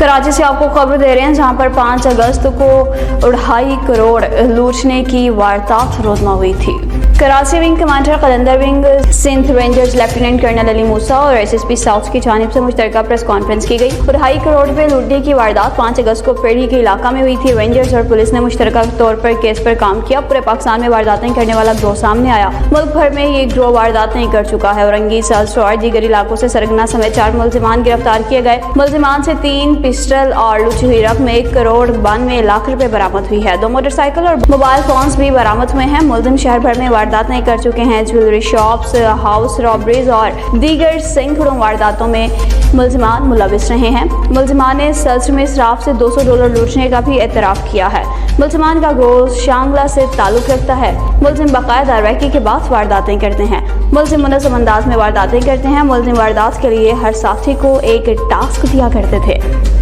कराची से आपको खबर दे रहे हैं, जहां पर 5 अगस्त को 2.5 करोड़ लूटने की वारदात रोजमा हुई थी। Karachi wing commander Qalandar wing Sindh rangers lieutenant colonel Ali Musa और एसएसपी साउथ की जानिब से मुश्तरका प्रेस कॉन्फ्रेंस की गई। 2.5 करोड़ रुपए लूटने की वारदात 5 अगस्त को पेड़ी के इलाका में हुई थी। रेंजर्स और पुलिस ने मुश्तरका तौर पर केस पर काम किया। पूरे पाकिस्तान में वारदातें करने वाला गिरोह सामने आया। मुल्क भर में ये गिरोह वारदातें कर चुका है। औरंगी, सल्सो और दीगर इलाकों से सरगना समेत 4 मुलजिमान गिरफ्तार किए गए। मुलजिमान से 3 पिस्टल और लुटी हुई रकम 1 करोड़ 92 लाख रुपए बरामद हुई है। 2 मोटरसाइकिल और मोबाइल फोन्स भी बरामद हुए हैं। मुलजिम शहर भर में वारदातें कर चुके हैं। ज्वेलरी शॉप्स, हाउस रॉबरीज और दीगर सैकड़ों वारदातों में मुलजिमान मुलविस रहे हैं। मुलजिमान ने सल्स में इसराफ से $200 लूटने का भी एतराफ़ किया है। मुलजिमान का गिरोह शांगला से ताल्लुक रखता है। मुलजिम बाकायदा रैकी के बाद वारदातें करते हैं। मुलजिम मुनज़्ज़म अंदाज में वारदातें करते हैं। मुलजिम वारदात के लिए हर साथी को एक टास्क दिया करते थे।